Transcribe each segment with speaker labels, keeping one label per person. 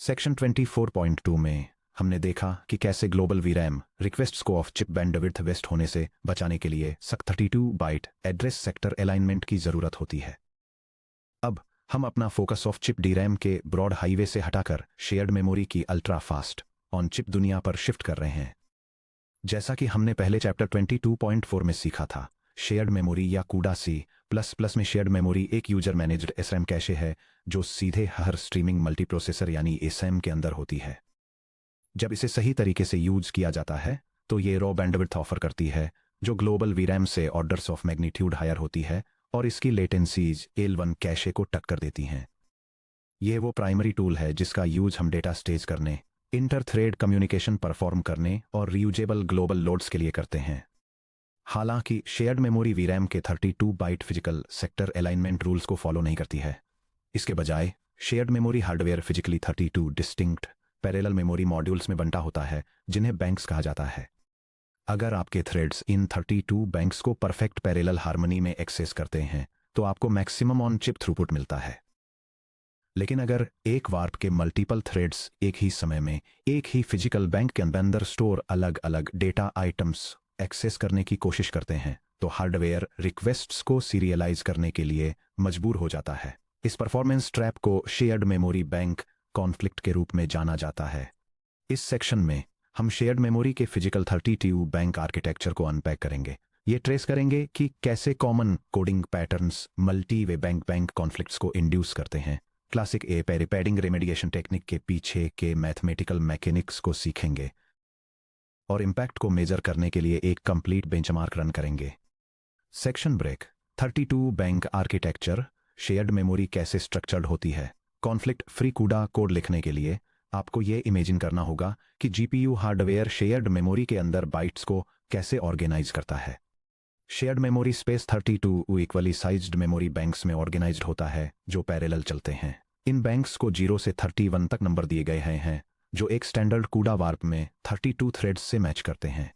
Speaker 1: Section 24.2 में हमने देखा कि कैसे ग्लोबल वीरैम रिक्वेस्ट्स को ऑफ चिप बैंडविड्थ वेस्ट होने से बचाने के लिए सख्त 32 बाइट एड्रेस सेक्टर अलाइनमेंट की ज़रूरत होती है। अब हम अपना फोकस ऑफ चिप डीरैम के ब्रॉड हाईवे से हटाकर शेयर्ड मेमोरी की अल्ट्रा फास्ट ऑन चिप दुनिया पर शिफ्ट कर रहे हैं। जैसा कि हमने पहले चैप्टर 22.4 में सीखा था, शेयर्ड मेमोरी या कूडा C++ में शेयर्ड मेमोरी एक यूजर मैनेज्ड SRAM कैशे है जो सीधे हर स्ट्रीमिंग मल्टीप्रोसेसर यानी SRAM के अंदर होती है। जब इसे सही तरीके से यूज किया जाता है तो ये रॉ बैंडविड्थ ऑफर करती है जो ग्लोबल वीरैम से ऑर्डर्स ऑफ मैग्नीट्यूड हायर होती है और इसकी लेटेंसीज L1 कैशे को टक्कर देती हैं। यह वो प्राइमरी टूल है जिसका यूज हम डेटा स्टेज करने, इंटर थ्रेड कम्युनिकेशन परफॉर्म करने और रीयूजेबल ग्लोबल लोड्स के लिए करते हैं। हालांकि शेयर्ड मेमोरी वीरैम के 32 byte physical sector alignment rules को फॉलो नहीं करती है। इसके बजाय shared memory hardware physically 32 distinct parallel memory modules में बंटा होता है जिन्हें बैंक्स कहा जाता है। अगर आपके थ्रेड्स इन 32 बैंक्स को परफेक्ट पैरेलल हार्मनी में एक्सेस करते हैं तो आपको मैक्सिमम ऑन चिप थ्रूपुट मिलता है। लेकिन अगर एक वार्प के मल्टीपल थ्रेड्स एक ही समय में एक ही फिजिकल बैंक के अंदर स्टोर अलग अलग डेटा आइटम्स एक्सेस करने की कोशिश करते हैं तो हार्डवेयर रिक्वेस्ट्स को सीरियलाइज करने के लिए मजबूर हो जाता है। इस परफॉर्मेंस ट्रैप को शेयर्ड मेमोरी बैंक कॉन्फ्लिक्ट के रूप में जाना जाता है। इस सेक्शन में हम शेयर्ड मेमोरी के फिजिकल 32 बैंक आर्किटेक्चर को अनपैक करेंगे। ये ट्रेस करेंगे कि कैसे कॉमन कोडिंग पैटर्न्स मल्टी वे बैंक कॉन्फ्लिक्ट्स को इंड्यूस करते हैं। क्लासिक ए पैडिंग रेमेडिएशन टेक्निक के पीछे के मैथमेटिकल मैकेनिक्स को सीखेंगे और इम्पैक्ट को मेजर करने के लिए एक कंप्लीट बेंचमार्क रन करेंगे। Section break. 32 bank architecture shared memory कैसे स्ट्रक्चर्ड होती है। कॉन्फ्लिक्ट फ्री कूडा कोड लिखने के लिए आपको यह इमेजिन करना होगा कि GPU हार्डवेयर शेयर्ड मेमोरी के अंदर बाइट्स को कैसे ऑर्गेनाइज करता है। Shared memory space 32 equally sized memory banks में ऑर्गेनाइज्ड होता है जो पैरेलल चलते हैं। इन बैंक्स को 0 से 31 तक नंबर दिए गए हैं जो एक स्टैंडर्ड कूडा वार्प में 32 थ्रेड्स से मैच करते हैं।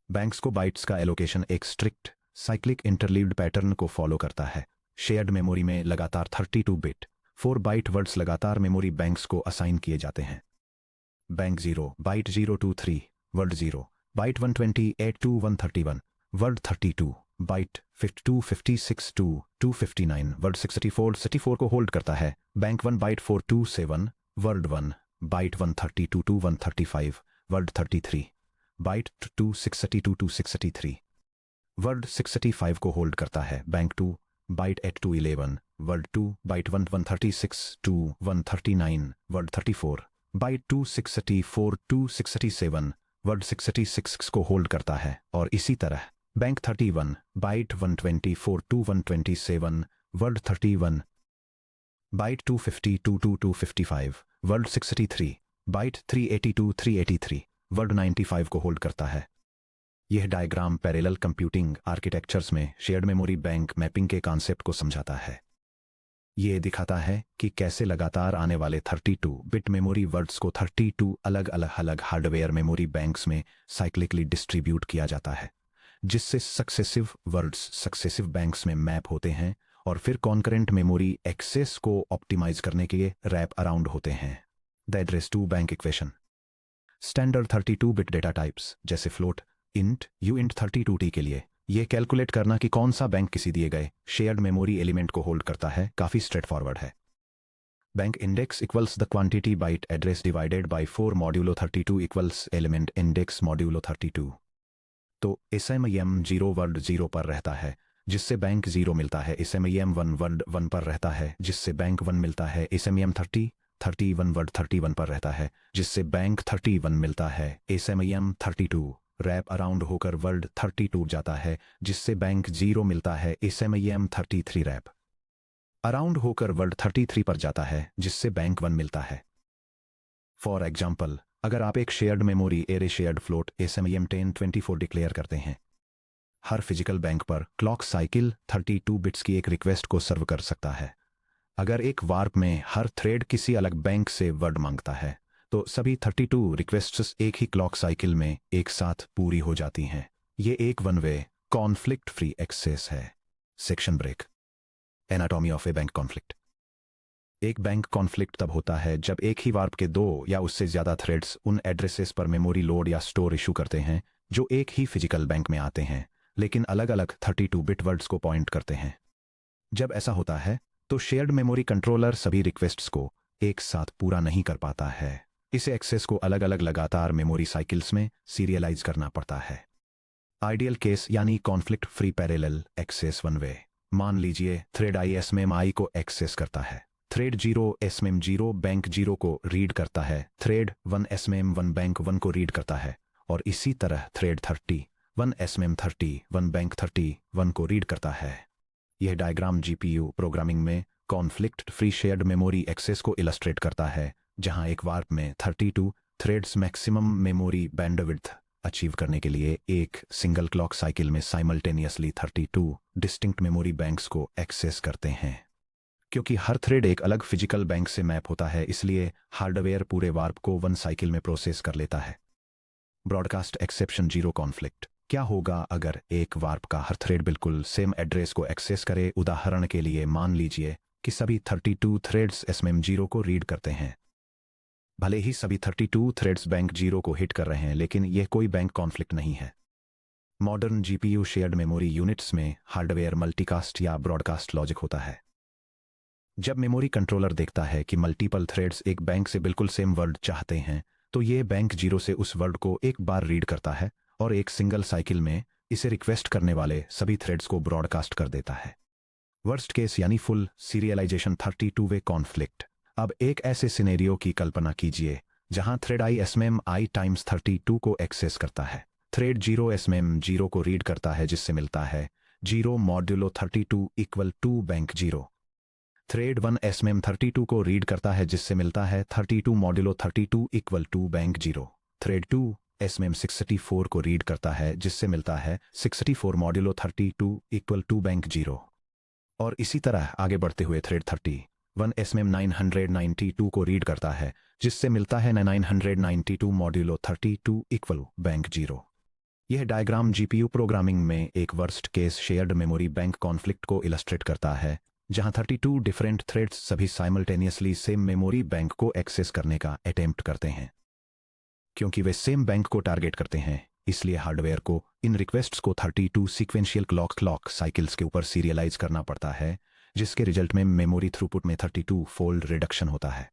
Speaker 1: बैंक्स को बाइट्स का एलोकेशन एक स्ट्रिक्ट साइक्लिक इंटरलीव्ड पैटर्न को फॉलो करता है। शेयर्ड मेमोरी में लगातार 32 बिट 4 बाइट वर्ड्स लगातार मेमोरी बैंक्स को असाइन किए जाते हैं। Bank 0 byte 023 word 0 byte 128 to 131 word 32 byte 52 56 to 259 word 64 को होल्ड करता है। Bank 1 byte 427 word 1 byte 132 to 135 word 33 byte 2 632 to 633 word 635 को होल्ड करता है। Bank 2 byte 8 to 11 word 2 byte 136 to 139 word 34 byte 264 to 637 word 666 को होल्ड करता है और इसी तरह bank 31 byte 124 to 127 word 31 byte 252 to 255 word 63 byte 382 word 95 को होल्ड करता है। यह डायग्राम पैरेलल कंप्यूटिंग आर्किटेक्चर्स में शेयर्ड मेमोरी बैंक मैपिंग के कॉन्सेप्ट को समझाता है। यह दिखाता है कि कैसे लगातार आने वाले 32 बिट मेमोरी वर्ड्स को 32 अलग अलग हार्डवेयर मेमोरी बैंक्स में साइक्लिकली डिस्ट्रीब्यूट किया जाता है जिससे सक्सेसिव वर्ड्स सक्सेसिव बैंक्स में मैप होते हैं और फिर कॉन्करेंट मेमोरी एक्सेस को ऑप्टिमाइज करने के लिए रैप अराउंड होते हैं। The address to bank equation. Standard 32 bit data types जैसे फ्लोट इंट यूइंट 32T के लिए यह कैलकुलेट करना कि कौन सा बैंक किसी दिए गए शेयर्ड मेमोरी एलिमेंट को होल्ड करता है काफी स्ट्रेट फॉरवर्ड है। Bank index equals the quantity byte address divided by 4 modulo 32 equals element index modulo 32। तो SMIM 0 वर्ड 0 पर रहता है जिससे बैंक 0 मिलता है। SMIM 1 वर्ड 1 पर रहता है जिससे बैंक 1 मिलता है। SMIM 31 वर्ड 31 पर रहता है जिससे बैंक 31 मिलता है। SMIM 32 रैप अराउंड होकर वर्ड 30 टूट जाता है जिससे बैंक 0 मिलता है। SMIM 33 रैप अराउंड होकर वर्ड 33 पर जाता है जिससे बैंक 1 मिलता है। फॉर एग्जाम्पल, अगर आप एक shared memory array shared float SMIM 1024 declare करते हैं, हर फिजिकल बैंक पर क्लॉक साइकिल 32 बिट्स की एक रिक्वेस्ट को सर्व कर सकता है। अगर एक वार्प में हर थ्रेड किसी अलग बैंक से वर्ड मांगता है तो सभी 32 रिक्वेस्ट्स एक ही क्लॉक साइकिल में एक साथ पूरी हो जाती हैं। ये एक one way conflict free access है। Section break. Anatomy of a bank conflict. एक बैंक कॉन्फ्लिक्ट तब होता है जब एक ही वार्प के दो या उससे ज्यादा थ्रेड्स उन एड्रेसेस पर मेमोरी लोड या स्टोर इशू करते हैं जो एक ही फिजिकल बैंक में आते हैं लेकिन अलग अलग 32 बिट वर्ड्स को पॉइंट करते हैं। जब ऐसा होता है तो शेयर्ड मेमोरी कंट्रोलर सभी रिक्वेस्ट्स को एक साथ पूरा नहीं कर पाता है। इसे एक्सेस को अलग अलग लगातार मेमोरी साइकिल्स में सीरियलाइज करना पड़ता है। आइडियल केस यानी conflict free parallel access one way. मान लीजिए थ्रेड आई एसएमएम आई को एक्सेस करता है, थ्रेड 0 एसएमएम 0 बैंक 0 को रीड करता है, थ्रेड 1 एसएमएम 1 बैंक 1 को रीड करता है और इसी तरह थ्रेड 1 एसएमएम 1 बैंक 1 को रीड करता है। यह डायग्राम जीपीयू प्रोग्रामिंग में conflict free shared memory access को इलस्ट्रेट करता है, जहां एक वार्प में 32 threads maximum memory bandwidth achieve करने के लिए एक सिंगल क्लॉक साइकिल में साइमल्टेनियसली 32 डिस्टिंक्ट मेमोरी बैंक्स को एक्सेस करते हैं। क्योंकि हर थ्रेड एक अलग फिजिकल बैंक से मैप होता है, इसलिए हार्डवेयर पूरे वार्प को वन साइकिल में प्रोसेस कर लेता है। Broadcast exception zero conflict. क्या होगा अगर एक वार्प का हर थ्रेड बिल्कुल सेम एड्रेस को एक्सेस करे? उदाहरण के लिए मान लीजिए कि सभी 32 थ्रेड्स एसएमएम 0 को रीड करते हैं। भले ही सभी 32 थ्रेड्स बैंक 0 को हिट कर रहे हैं, लेकिन यह कोई बैंक कॉन्फ्लिक्ट नहीं है। Modern GPU shared memory units में हार्डवेयर मल्टीकास्ट या ब्रॉडकास्ट लॉजिक होता है। जब मेमोरी कंट्रोलर देखता है कि मल्टीपल थ्रेड्स एक बैंक से बिल्कुल सेम वर्ड चाहते हैं, तो ये बैंक 0 से उस वर्ड को एक बार रीड करता है और एक सिंगल साइकिल में इसे रिक्वेस्ट करने वाले सभी थ्रेड्स को ब्रॉडकास्ट कर देता है। वर्स्ट केस यानी फुल सीरियलाइजेशन 32 वे कॉन्फ्लिक्ट। अब एक ऐसे सिनेरियो की कल्पना कीजिए जहां थ्रेड आई एसएमएम आई टाइम्स 32 को एक्सेस करता है, थ्रेड 0 एसएमएम 0 को रीड करता है जिससे मिलता है 0 modulo 32 equal to bank 0। Thread 1 SMM 32 को रीड करता है जिससे मिलता है 32 modulo 32 equal to bank 0। Thread 2 SMM 64 को रीड करता है जिससे मिलता है 64 मॉड्यूलो 32 इक्वल टू बैंक 0। और इसी तरह आगे बढ़ते हुए थ्रेड 1 एसएमएम 992 को रीड करता है जिससे मिलता है 992 मॉड्यूलो 32 इक्वल बैंक 0। यह डायग्राम जीपीयू प्रोग्रामिंग में एक worst case shared memory bank conflict को इलस्ट्रेट करता है, जहां 32 डिफरेंट थ्रेड्स सभी साइमल्टेनियसली सेम मेमोरी बैंक को एक्सेस करने का अटेम्प्ट करते हैं। क्योंकि वे सेम बैंक को टारगेट करते हैं, इसलिए हार्डवेयर को इन रिक्वेस्ट्स को 32 सीक्वेंशियल क्लॉक साइकिल्स के ऊपर सीरियलाइज करना पड़ता है, जिसके रिजल्ट में मेमोरी थ्रूपुट में 32 फोल्ड रिडक्शन होता है।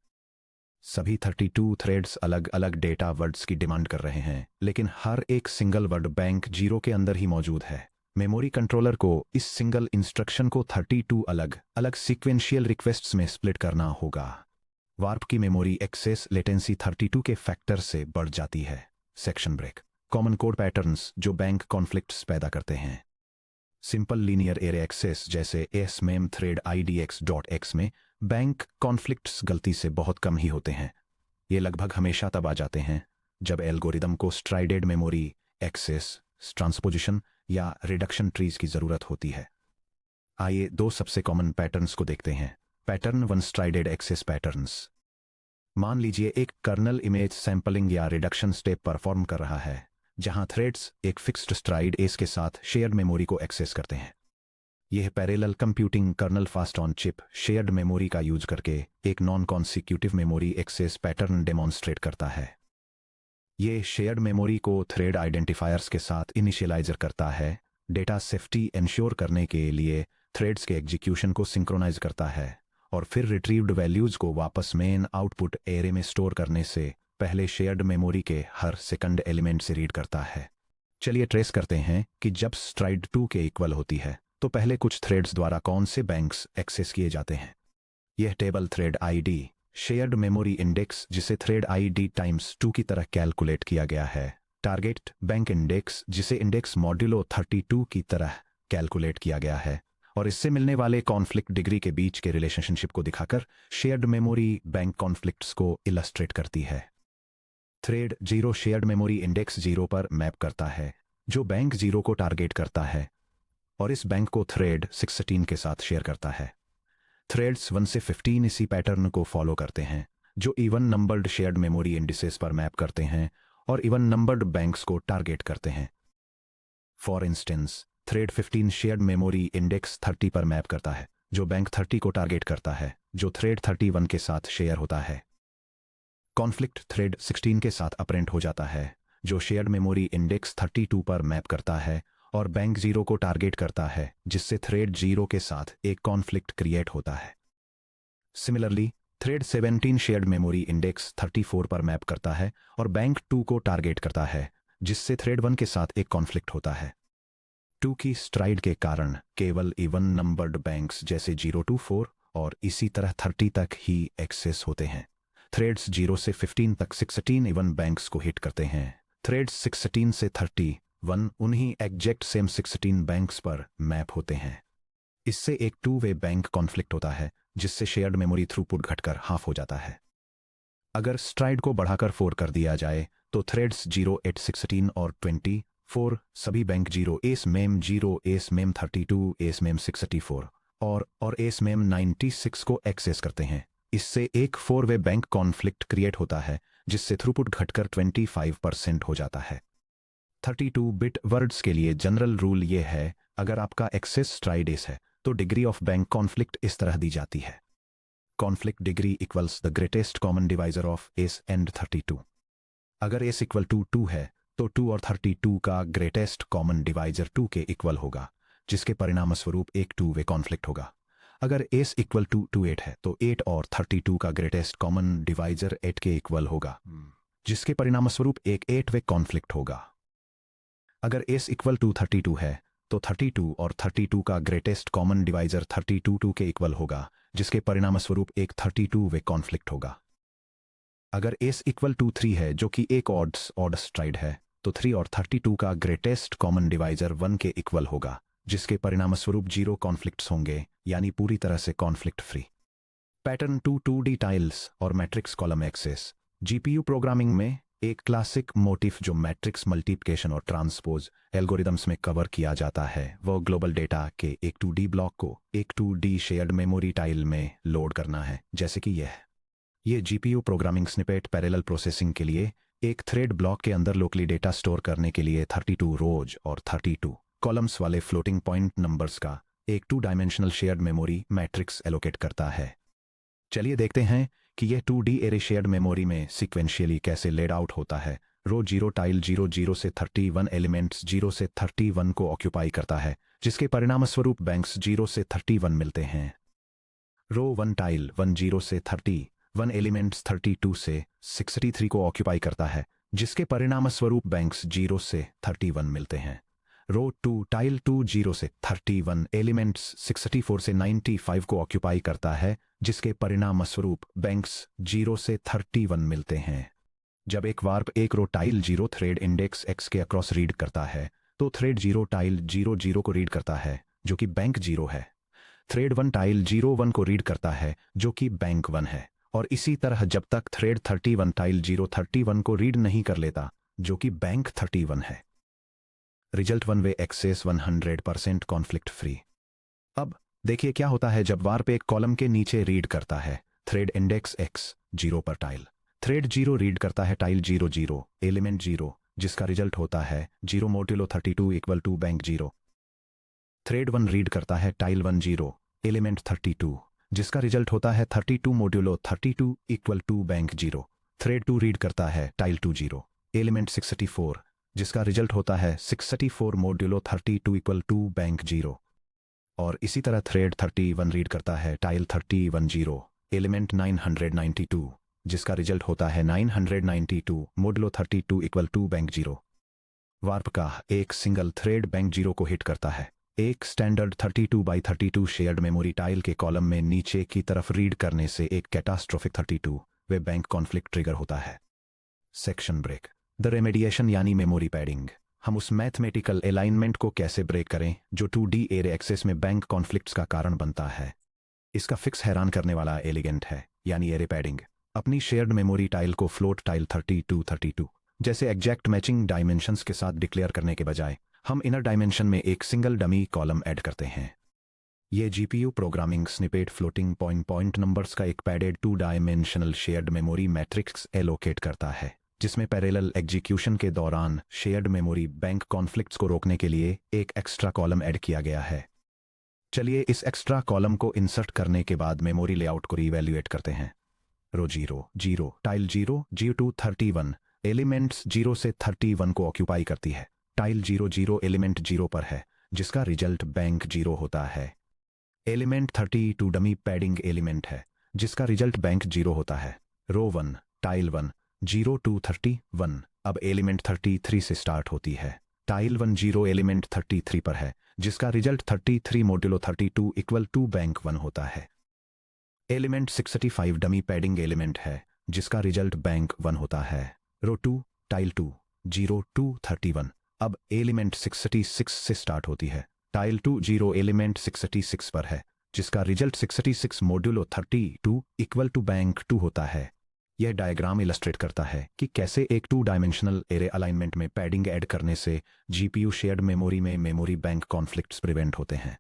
Speaker 1: सभी 32 थ्रेड्स अलग अलग डेटा वर्ड्स की डिमांड कर रहे हैं, लेकिन हर एक सिंगल वर्ड बैंक 0 के अंदर ही मौजूद है। मेमोरी कंट्रोलर को इस सिंगल इंस्ट्रक्शन को 32 अलग अलग सीक्वेंशियल रिक्वेस्ट्स में स्प्लिट करना होगा। वार्प की मेमोरी एक्सेस लेटेंसी 32 के फैक्टर से बढ़ जाती है। Section break. Common code patterns जो बैंक कॉन्फ्लिक्ट्स पैदा करते हैं। सिंपल लीनियर एरे एक्सेस जैसे एसएमएम थ्रेड idx.x में बैंक कॉन्फ्लिक्ट्स गलती से बहुत कम ही होते हैं। ये लगभग हमेशा तब आ जाते हैं जब एल्गोरिदम को स्ट्राइडेड मेमोरी एक्सेस, ट्रांसपोजिशन या रिडक्शन ट्रीज की जरूरत होती है। आइए दो सबसे कॉमन पैटर्न्स को देखते हैं। Pattern 1 strided access patterns. मान लीजिए एक कर्नल इमेज सैंपलिंग या रिडक्शन स्टेप परफॉर्म कर रहा है, जहां थ्रेड्स एक फिक्स्ड स्ट्राइड एस के साथ शेयर्ड मेमोरी को एक्सेस करते हैं। यह parallel computing kernel fast on chip shared memory का यूज करके एक non consecutive memory access pattern demonstrate करता है। ये शेयर्ड मेमोरी को थ्रेड आइडेंटिफायर्स के साथ इनिशियलाइजर करता है, डेटा सेफ्टी इंश्योर करने के लिए थ्रेड्स के एग्जीक्यूशन को सिंक्रोनाइज करता है और फिर रिट्रीव्ड वैल्यूज को वापस मेन आउटपुट एरे में स्टोर करने से पहले शेयर्ड मेमोरी के हर सेकंड एलिमेंट से रीड करता है। चलिए ट्रेस करते हैं कि जब स्ट्राइड 2 के इक्वल होती है तो पहले कुछ थ्रेड्स द्वारा कौन से बैंक्स एक्सेस किए जाते हैं। यह table thread ID shared memory index जिसे थ्रेड आईडी टाइम्स 2 की तरह कैलकुलेट किया गया है, टारगेट बैंक इंडेक्स जिसे इंडेक्स मॉड्यूलो 32 की तरह कैलकुलेट किया गया है, और इससे मिलने वाले कॉन्फ्लिक्ट डिग्री के बीच के रिलेशनशिप को दिखाकर शेयर्ड मेमोरी बैंक कॉन्फ्लिक्ट्स को इलस्ट्रेट करती है। थ्रेड 0 शेयर्ड मेमोरी इंडेक्स 0 पर मैप करता है, जो बैंक 0 को टारगेट करता है और इस बैंक को थ्रेड 16 के साथ शेयर करता है। थ्रेड्स 1 से 15 इसी पैटर्न को फॉलो करते हैं, जो even numbered shared memory indices पर मैप करते हैं और इवन नंबर्ड बैंक्स को टारगेट करते हैं। For instance thread 15 shared memory index 30 पर मैप करता है, जो बैंक 30 को टारगेट करता है, जो थ्रेड 31 के साथ शेयर होता है। कॉन्फ्लिक्ट थ्रेड 16 के साथ अपरेंट हो जाता है, जो शेयर्ड मेमोरी इंडेक्स 32 पर मैप करता है और बैंक 0 को टारगेट करता है, जिससे थ्रेड 0 के साथ एक कॉन्फ्लिक्ट क्रिएट होता है। Similarly thread 17 shared memory index 34 पर मैप करता है और बैंक 2 को टारगेट करता है, जिससे थ्रेड 1 के साथ एक कॉन्फ्लिक्ट होता है। 2 की स्ट्राइड के कारण केवल इवन नंबर्ड बैंक्स जैसे 0 to 4 और इसी तरह 30 तक ही एक्सेस होते हैं। थ्रेड्स 0 से 15 तक 16 इवन बैंक्स को हिट करते हैं। थ्रेड्स 16 से 31 उन्हीं एग्जैक्ट सेम 16 बैंक्स पर मैप होते हैं। इससे एक 2 वे बैंक कॉन्फ्लिक्ट होता है, जिससे शेयर्ड मेमोरी थ्रूपुट घटकर हाफ हो जाता है। अगर स्ट्राइड को बढ़ाकर 4 कर दिया जाए तो थ्रेड्स 0 8 16 और 24 सभी bank 0 S ma'am 0 S ma'am 32 S ma'am 64 और एस मेम 96 को एक्सेस करते हैं। इससे एक 4 वे बैंक कॉन्फ्लिक्ट क्रिएट होता है, जिससे थ्रूपुट घटकर 25% हो जाता है। 32 बिट वर्ड्स के लिए जनरल रूल ये है, अगर आपका एक्सेस स्ट्राइड एस है तो डिग्री ऑफ बैंक कॉन्फ्लिक्ट इस तरह दी जाती है। Conflict degree equals the greatest common divisor of S and 32। अगर एस इक्वल टू 2 है तो 2 और 32 का ग्रेटेस्ट कॉमन डिवाइजर 2 के इक्वल होगा, जिसके परिणामस्वरूप एक 2 वे कॉन्फ्लिक्ट होगा। अगर एस इक्वल टू 8 है तो 8 और 32 का ग्रेटेस्ट कॉमन डिवाइजर 8 के इक्वल होगा, जिसके परिणामस्वरूप एक 8 वे कॉन्फ्लिक्ट होगा। अगर एस इक्वल टू 32 है तो 32 और 32 का ग्रेटेस्ट कॉमन डिवाइजर 32 के इक्वल होगा, जिसके परिणामस्वरूप एक 32 वे कॉन्फ्लिक्ट होगा। अगर एस इक्वल टू 3 है, जो कि एक ऑड स्ट्राइड है, तो 3 और 32 का ग्रेटेस्ट कॉमन डिवाइजर 1 के इक्वल होगा, जिसके परिणामस्वरूप 0 कॉन्फ्लिक्ट्स होंगे, यानी पूरी तरह से conflict free. Pattern 2D tiles और matrix column access. GPU programming में एक क्लासिक मोटिफ जो मैट्रिक्स मल्टीप्लिकेशन और ट्रांसपोज एल्गोरिदम्स में कवर किया जाता है, वो ग्लोबल डेटा के एक 2D ब्लॉक को एक 2D शेयर्ड मेमोरी टाइल में लोड करना है, जैसे कि ये GPU programming snippet parallel processing के लिए एक थ्रेड ब्लॉक के अंदर लोकली डेटा स्टोर करने के लिए 32 रोज और 32 कॉलम्स वाले फ्लोटिंग पॉइंट नंबर्स का एक 2 dimensional shared memory matrix allocate करता है। चलिए देखते हैं कि यह 2D एरे शेयर्ड मेमोरी में सीक्वेंशियली कैसे लेड आउट होता है। रो 0 टाइल 0 से 31 एलिमेंट्स 0 से 31 को ऑक्यूपाई करता है, जिसके परिणामस्वरूप बैंक्स 0 से 31 मिलते हैं। रो 1 टाइल 0 से 31 एलिमेंट्स 32 से 63 को ऑक्यूपाई करता है, जिसके परिणामस्वरूप बैंक्स 0 से 31 मिलते हैं। रो 2 टाइल 0 से 31 एलिमेंट्स 64 से 95 को ऑक्यूपाई करता है, जिसके परिणामस्वरूप बैंक्स 0 से 31 मिलते हैं। जब एक वार्प एक रो टाइल 0 थ्रेड इंडेक्स x के अक्रॉस रीड करता है, तो थ्रेड 0 टाइल 0 को रीड करता है, जो कि बैंक 0 है। थ्रेड 1 टाइल 1 को रीड करता है, जो कि बैंक 1 है, और इसी तरह जब तक थ्रेड 31 टाइल 31 को रीड नहीं कर लेता, जो कि बैंक 31 है। रिजल्ट 1 वे एक्सेस 100% कॉन्फ्लिक्ट फ्री। अब देखिए क्या होता है जब वार्प एक कॉलम के नीचे रीड करता है थ्रेड इंडेक्स x 0 पर टाइल। थ्रेड 0 रीड करता है टाइल 0 एलिमेंट 0, जिसका रिजल्ट होता है 0 modulo 32 equal to bank 0। Thread 1 read करता है टाइल 10 एलिमेंट 32, जिसका रिजल्ट होता है 32 modulo 32 equal to bank 0। Thread 2 read करता है टाइल 20 एलिमेंट 64, जिसका रिजल्ट होता है 64 मोडुलो 32 इक्वल टू बैंक 0। और इसी तरह थ्रेड 31 रीड करता है टाइल 31 एलिमेंट 992, जिसका रिजल्ट होता है 992 modulo 32 equal to bank 0। Warp का एक सिंगल थ्रेड बैंक 0 को हिट करता है। एक standard 32x32 shared memory tile के कॉलम में नीचे की तरफ रीड करने से एक कैटास्ट्रोफिक 32 वे बैंक कॉन्फ्लिक्ट ट्रिगर होता है। सेक्शन ब्रेक द रेमेडिएशन यानी मेमोरी पैडिंग। हम उस मैथमेटिकल अलाइनमेंट को कैसे ब्रेक करें जो 2D एरे एक्सेस में बैंक कॉन्फ्लिक्ट्स का कारण बनता है। इसका फिक्स हैरान करने वाला एलिगेंट है, यानी एरे पैडिंग। अपनी शेयर्ड मेमोरी टाइल को फ्लोट टाइल 32 जैसे एग्जैक्ट मैचिंग डायमेंशंस के साथ डिक्लेयर करने के बजाय हम इनर डायमेंशन में एक सिंगल डमी कॉलम ऐड करते हैं। ये GPU programming snippet floating point numbers का एक padded 2 dimensional shared memory matrix allocate करता है, जिसमें पैरेलल एग्जीक्यूशन के दौरान शेयर्ड मेमोरी बैंक कॉन्फ्लिक्ट्स को रोकने के लिए एक एक्स्ट्रा कॉलम ऐड किया गया है। चलिए इस एक्स्ट्रा कॉलम को इंसर्ट करने के बाद मेमोरी लेआउट को रीवैल्यूएट करते हैं। रो 0 0 टाइल 0 G2 31 एलिमेंट्स 0 से 31 को ऑक्यूपाई करती है। टाइल 0 0 एलिमेंट 0 पर है जिसका रिजल्ट बैंक 0 होता है। एलिमेंट 32 डमी पैडिंग एलिमेंट है जिसका रिजल्ट बैंक 0 होता है। रो 1 टाइल 1 0 2 31 अब एलिमेंट 33 से स्टार्ट होती है। टाइल 1 0 एलिमेंट 33 पर है जिसका result 33 modulo 32 equal to bank 1 होता है। एलिमेंट 65 डमी पैडिंग एलिमेंट है जिसका रिजल्ट बैंक 1 होता है। रो 2 टाइल 2 0 2 31 अब एलिमेंट 66 से स्टार्ट होती है। टाइल 2 0 एलिमेंट 66 पर है जिसका result 66 modulo 32 equal to bank 2 होता है। यह डायग्राम इलस्ट्रेट करता है कि कैसे एक 2 डायमेंशनल एरे अलाइनमेंट में पैडिंग ऐड करने से जीपीयू शेयर्ड मेमोरी में मेमोरी बैंक कॉन्फ्लिक्ट्स प्रिवेंट होते हैं।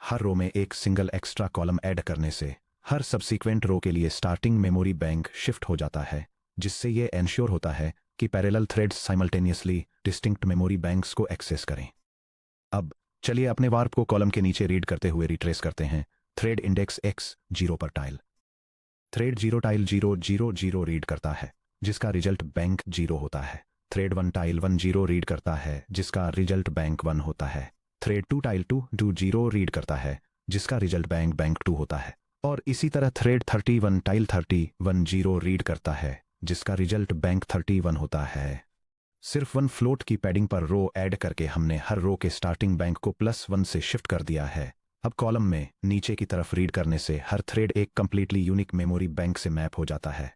Speaker 1: हर रो में एक सिंगल एक्स्ट्रा कॉलम ऐड करने से हर सब्सीक्वेंट रो के लिए स्टार्टिंग मेमोरी बैंक शिफ्ट हो जाता है, जिससे यह एंश्योर होता है कि parallel threads simultaneously distinct memory banks को एक्सेस करें। अब चलिए अपने वार्प को कॉलम के नीचे रीड करते हुए रिट्रेस करते हैं। थ्रेड इंडेक्स x 0 पर टाइल थ्रेड 0 टाइल 0 0 0 रीड करता है जिसका रिजल्ट बैंक 0 होता है। थ्रेड 1 टाइल 1 0 रीड करता है जिसका रिजल्ट बैंक 1 होता है। थ्रेड 2 टाइल 2 2 0 रीड करता है जिसका रिजल्ट बैंक 2 होता है। और इसी तरह थ्रेड 31 टाइल 31 0 रीड करता है जिसका रिजल्ट बैंक 31 होता है। सिर्फ 1 फ्लोट की पैडिंग पर रो ऐड करके हमने हर रो के स्टार्टिंग बैंक को +1 से शिफ्ट कर दिया है। अब कॉलम में नीचे की तरफ रीड करने से हर थ्रेड एक कंप्लीटली यूनिक मेमोरी बैंक से मैप हो जाता है।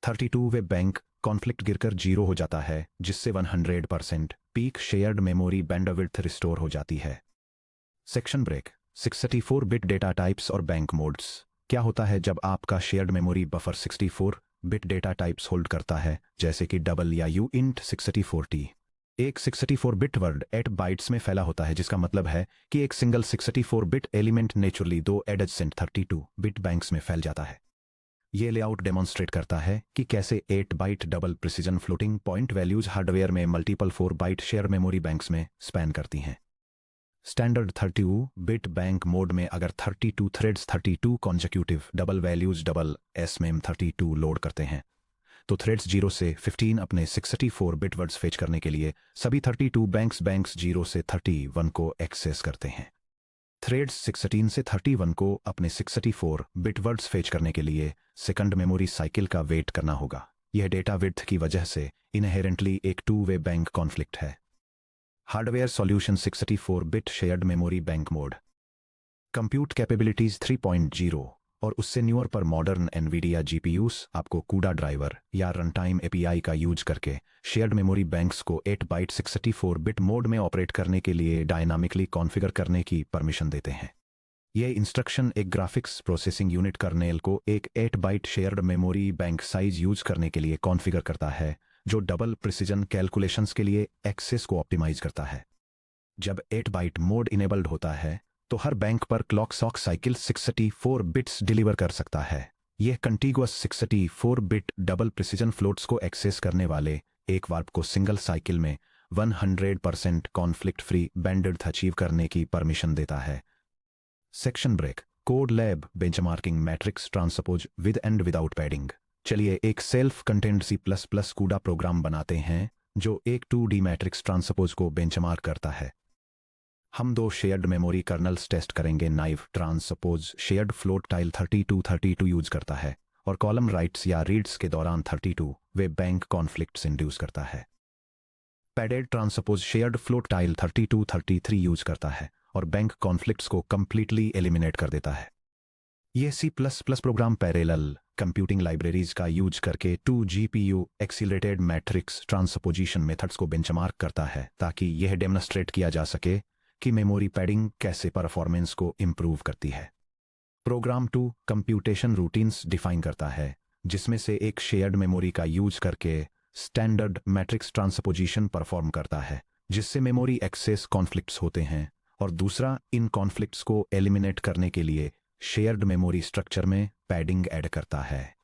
Speaker 1: 32 वे बैंक कॉन्फ्लिक्ट गिरकर 0 हो जाता है जिससे 100% peak shared memory bandwidth restore हो जाती है। Section break 64 bit data types और बैंक मोड्स। क्या होता है जब आपका shared memory buffer 64 bit data types hold करता है, जैसे कि डबल या यू इंट 64T। एक 64 बिट वर्ड 8 बाइट्स में फैला होता है, जिसका मतलब है कि एक single 64 bit element naturally 2 adjacent 32 bit banks में फैल जाता है। ये लेआउट डेमोन्स्ट्रेट करता है कि कैसे 8 byte double precision floating point values hardware में multiple 4 byte share memory banks में स्पैन करती हैं। स्टैंडर्ड 32 बिट बैंक मोड में अगर 32 threads 32 consecutive double values double SMEM 32 load करते हैं, तो थ्रेड्स 0 से 15 अपने 64 बिट वर्ड्स फेच करने के लिए सभी 32 बैंक्स 0 से 31 को एक्सेस करते हैं। थ्रेड्स 16 से 31 को अपने 64 बिट वर्ड्स फेच करने के लिए सेकंड मेमोरी साइकिल का वेट करना होगा। यह डेटा विड्थ की वजह से इनहेरेंटली एक 2 वे बैंक कॉन्फ्लिक्ट है। Hardware solution 64 bit shared memory bank mode. Compute capabilities 3.0 और उससे न्यूअर पर मॉडर्न एनवीडिया जीपीयूस आपको कूडा ड्राइवर या रनटाइम एपीआई का यूज करके शेयर्ड मेमोरी बैंक्स को 8 बाइट 64 बिट मोड में ऑपरेट करने के लिए डायनामिकली कॉन्फ़िगर करने की परमिशन देते हैं। यह इंस्ट्रक्शन एक ग्राफिक्स प्रोसेसिंग यूनिट कर्नेल को एक 8 byte shared memory bank size use करने के लिए कॉन्फ़िगर करता है, जो डबल प्रिसीजन कैलकुलेशंस के लिए एक्सेस को ऑप्टिमाइज करता है। जब 8 बाइट मोड इनेबल्ड होता है तो हर बैंक पर क्लॉक सॉक साइकिल 64 बिट्स डिलीवर कर सकता है। यह contiguous 64 bit double precision floats को एक्सेस करने वाले एक वार्प को सिंगल साइकिल में 100% कॉन्फ्लिक्ट फ्री बैंडविड्थ अचीव करने की परमिशन देता है। Section break code lab benchmarking matrix transpose with and without padding. चलिए एक self content C++ CUDA program बनाते हैं जो एक 2D मैट्रिक्स ट्रांसपोज को बेंचमार्क करता है। हम 2 शेयर्ड मेमोरी कर्नल्स टेस्ट करेंगे। Naive transpose shared float tile 32 use करता है और कॉलम राइट्स या रीड्स के दौरान 32 वे बैंक कॉन्फ्लिक्ट्स इंड्यूस करता है। Padded transpose shared float tile 33 use करता है और बैंक कॉन्फ्लिक्ट्स को कंप्लीटली एलिमिनेट कर देता है। यह C++ program parallel computing libraries का यूज करके 2 GPU accelerated matrix transposition methods को बेंचमार्क करता है, ताकि यह डेमोन्स्ट्रेट किया जा सके कि मेमोरी पैडिंग कैसे परफॉर्मेंस को इंप्रूव करती है। प्रोग्राम 2 कंप्यूटेशन रूटीन्स डिफाइन करता है, जिसमें से एक शेयर्ड मेमोरी का यूज करके स्टैंडर्ड मैट्रिक्स ट्रांसपोजिशन परफॉर्म करता है, जिससे मेमोरी एक्सेस कॉन्फ्लिक्ट्स होते हैं, और दूसरा इन कॉन्फ्लिक्ट्स को एलिमिनेट करने के लिए शेयर्ड मेमोरी स्ट्रक्चर में पैडिंग ऐड करता है।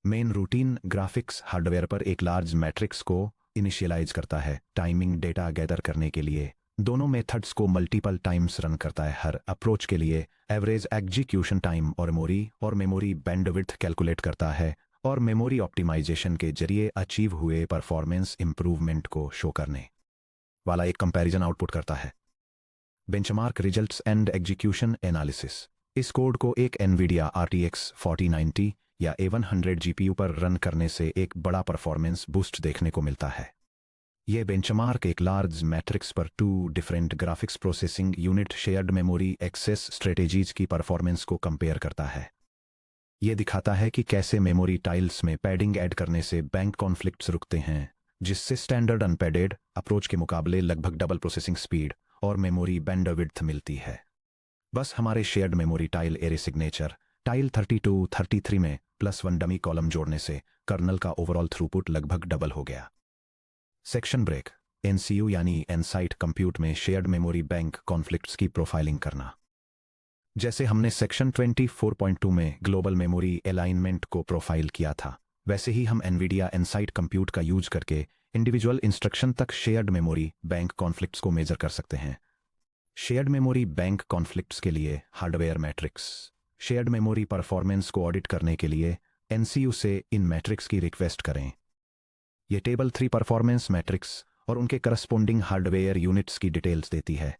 Speaker 1: मेन रूटीन ग्राफिक्स हार्डवेयर पर एक लार्ज मैट्रिक्स को इनिशियलाइज करता है। टाइमिंग डेटा गैदर करने के लिए दोनों मेथड्स को मल्टीपल टाइम्स रन करता है। हर अप्रोच के लिए एवरेज एग्जीक्यूशन टाइम और मेमोरी बैंडविड्थ कैलकुलेट करता है और मेमोरी ऑप्टिमाइजेशन के जरिए अचीव हुए परफॉर्मेंस इंप्रूवमेंट को शो करने वाला एक कंपैरिजन आउटपुट करता है। Benchmark results and execution analysis. इस कोड को एक NVIDIA RTX 4090 या A100 GPU पर रन करने से एक बड़ा परफॉर्मेंस बूस्ट देखने को मिलता है। यह बेंचमार्क एक लार्ज मैट्रिक्स पर 2 different graphics processing unit shared memory access strategies की परफॉर्मेंस को कंपेयर करता है। यह दिखाता है कि कैसे मेमोरी टाइल्स में पैडिंग ऐड करने से बैंक कॉन्फ्लिक्ट्स रुकते हैं, जिससे स्टैंडर्ड अनपैडेड अप्रोच के मुकाबले लगभग डबल प्रोसेसिंग स्पीड और मेमोरी बैंडविड्थ मिलती है। बस हमारे shared memory tile array signature tile 32-33 में +1 डमी कॉलम जोड़ने से कर्नल का ओवरऑल थ्रूपुट लगभग डबल हो गया। Section break. NCU यानी एनसाइट कंप्यूट में शेयर्ड मेमोरी बैंक कॉन्फ्लिक्ट्स की प्रोफाइलिंग करना। जैसे हमने सेक्शन 24.2 में ग्लोबल मेमोरी अलाइनमेंट को प्रोफाइल किया था, वैसे ही हम NVIDIA एनसाइट कंप्यूट का यूज करके इंडिविजुअल इंस्ट्रक्शन तक शेयर्ड मेमोरी बैंक कॉन्फ्लिक्ट्स को मेजर कर सकते हैं। शेयर्ड मेमोरी बैंक कॉन्फ्लिक्ट्स के लिए hardware metrics. Shared memory performance को ऑडिट करने के लिए NCU से इन मैट्रिक्स की रिक्वेस्ट करें। ये टेबल 3 परफॉर्मेंस मैट्रिक्स और उनके करस्पोंडिंग हार्डवेयर यूनिट्स की डिटेल्स देती है।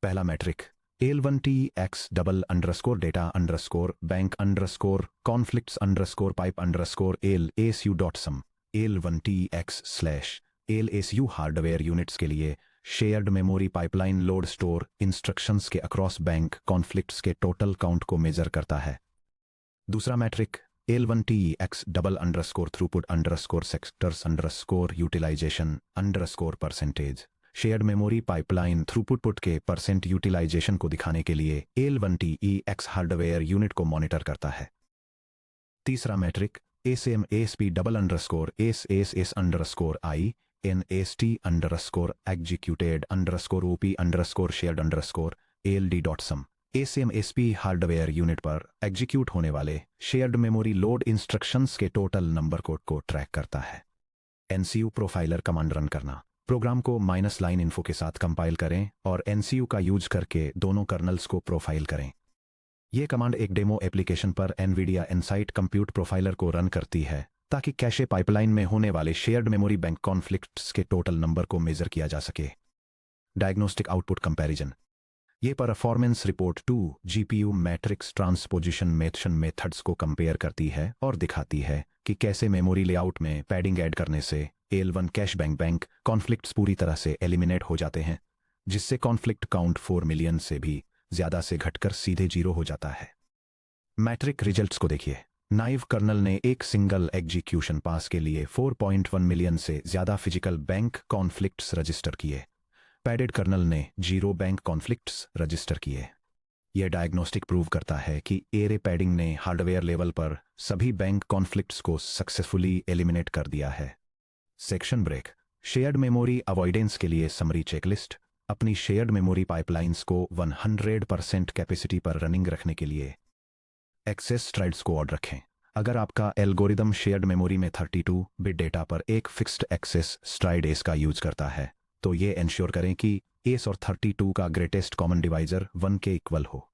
Speaker 1: पहला matric AL1TX data_bank_conflicts_pipe_AL_ASU.sum AL1TX/ALSU hardware units के लिए shared memory pipeline load store instructions के अक्रॉस बैंक कॉन्फ्लिक्ट्स के टोटल काउंट को मेजर करता है। दूसरा metric AL1TX $_sectors_utilization_percentage shared memory pipeline throughput के परसेंट यूटिलाइजेशन को दिखाने के लिए AL1TEX हार्डवेयर यूनिट को मॉनिटर करता है। तीसरा metric ASM ASP $SSS_I NST_executed_OP_shared_ALD.sum ASM/ASP hardware unit पर एग्जीक्यूट होने वाले शेयर्ड मेमोरी लोड इंस्ट्रक्शंस के टोटल नंबर को ट्रैक करता है। NCU प्रोफाइलर कमांड रन करना। प्रोग्राम को -line info के साथ कंपाइल करें और NCU का यूज करके दोनों कर्नल्स को प्रोफाइल करें। यह कमांड एक डेमो एप्लीकेशन पर NVIDIA एनसाइट कंप्यूट प्रोफाइलर को रन करती है ताकि कैशे पाइपलाइन में होने वाले शेयर्ड मेमोरी बैंक कॉन्फ्लिक्ट्स के टोटल नंबर को मेजर किया जा सके। Diagnostic output comparison. ये performance report 2 GPU matrix transposition methods को कंपेयर करती है और दिखाती है कि कैसे मेमोरी लेआउट में पैडिंग ऐड करने से AL1 कैश बैंक कॉन्फ्लिक्ट्स पूरी तरह से एलिमिनेट हो जाते हैं, जिससे कॉन्फ्लिक्ट काउंट 4 मिलियन से भी ज्यादा से घटकर सीधे 0 हो जाता है। मैट्रिक रिजल्ट्स को देखिए। नाइव कर्नल ने एक सिंगल एग्जीक्यूशन पास के लिए 4.1 मिलियन से ज्यादा फिजिकल बैंक कॉन्फ्लिक्ट्स रजिस्टर किए। पैडेड कर्नल ने 0 बैंक कॉन्फ्लिक्ट्स रजिस्टर किए। यह डायग्नोस्टिक प्रूव करता है कि एरे पैडिंग ने हार्डवेयर लेवल पर सभी बैंक कॉन्फ्लिक्ट्स को सक्सेसफुली एलिमिनेट कर दिया है। Section break. Shared memory avoidance के लिए समरी चेकलिस्ट। अपनी शेयर्ड मेमोरी पाइपलाइंस को 100% कैपेसिटी पर रनिंग रखने के लिए एक्सेस स्ट्राइड्स को ऑड रखें। अगर आपका एल्गोरिदम शेयर्ड मेमोरी में 32 बिट डेटा पर एक फिक्स्ड एक्सेस स्ट्राइड एस का यूज करता है, तो ये इंश्योर करें कि एस और 32 का ग्रेटेस्ट कॉमन डिवाइजर 1 के इक्वल हो।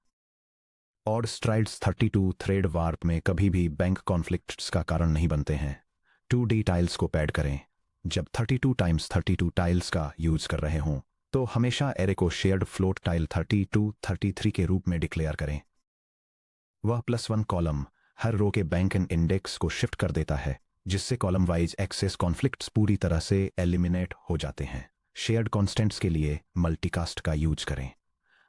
Speaker 1: ऑड स्ट्राइड्स 32 थ्रेड वार्प में कभी भी बैंक कॉन्फ्लिक्ट्स का कारण नहीं बनते हैं। 2D टाइल्स को पैड करें। जब 32x32 टाइल्स का यूज कर रहे हों तो हमेशा एरे को शेयर्ड फ्लोट टाइल 32-33 के रूप में डिक्लेयर करें। वह +1 कॉलम हर रो के बैंक इंडेक्स को शिफ्ट कर देता है, जिससे कॉलम वाइज एक्सेस कॉन्फ्लिक्ट्स पूरी तरह से एलिमिनेट हो जाते हैं। शेयर्ड कॉन्स्टेंट्स के लिए मल्टीकास्ट का यूज करें।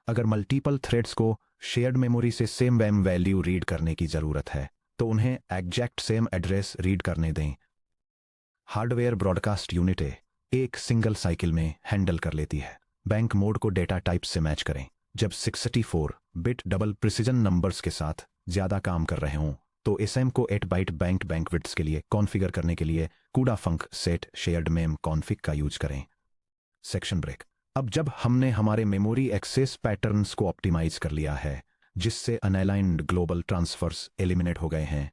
Speaker 1: अगर मल्टीपल थ्रेड्स को शेयर्ड मेमोरी से सेम वैल्यू रीड करने की जरूरत है तो उन्हें एग्जैक्ट सेम एड्रेस रीड करने दें। हार्डवेयर ब्रॉडकास्ट यूनिट एक सिंगल साइकिल में हैंडल कर लेती है। बैंक मोड को डेटा टाइप से मैच करें। जब 64 बिट डबल प्रिसिजन नंबर्स के साथ ज्यादा काम कर रहे हों तो SM को 8 बाइट बैंक विड्थ्स के लिए कॉन्फ़िगर करने के लिए CUDA func set shared mem config का यूज करें। Section break. अब जब हमने हमारे मेमोरी एक्सेस पैटर्न्स को ऑप्टिमाइज कर लिया है, जिससे अनअलाइन्ड ग्लोबल ट्रांसफर्स एलिमिनेट हो गए हैं,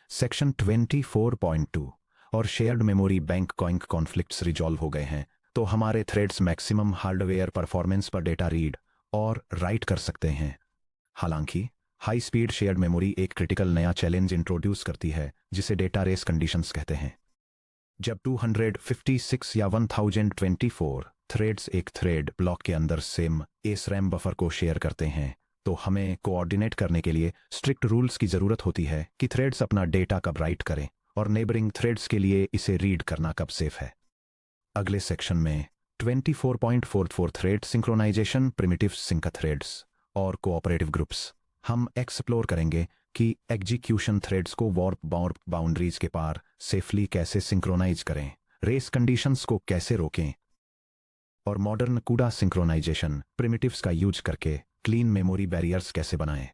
Speaker 1: सेक्शन 24.2 और shared memory bank conflicts resolve हो गए हैं, तो हमारे थ्रेड्स मैक्सिमम हार्डवेयर परफॉर्मेंस पर डेटा रीड और राइट कर सकते हैं। हालांकि हाई स्पीड शेयर्ड मेमोरी एक क्रिटिकल नया चैलेंज इंट्रोड्यूस करती है जिसे डेटा रेस कंडीशंस कहते हैं। जब 256 या 1024 थ्रेड्स एक थ्रेड ब्लॉक के अंदर सेम एसरैम बफर को शेयर करते हैं तो हमें कोऑर्डिनेट करने के लिए स्ट्रिक्ट रूल्स की जरूरत होती है कि थ्रेड्स अपना डेटा कब राइट करें और नेबरिंग थ्रेड्स के लिए इसे रीड करना कब सेफ है। अगले सेक्शन में 24.44 thread synchronization primitives sync threads और कोऑपरेटिव ग्रुप्स हम एक्सप्लोर करेंगे कि एग्जीक्यूशन थ्रेड्स को वॉर्प बाउंड्रीज के पार सेफली कैसे सिंक्रोनाइज करें, रेस कंडीशंस को कैसे रोकें और मॉडर्न कूडा सिंक्रोनाइजेशन प्रिमिटिव्स का यूज करके क्लीन मेमोरी बैरियर्स कैसे बनाएं।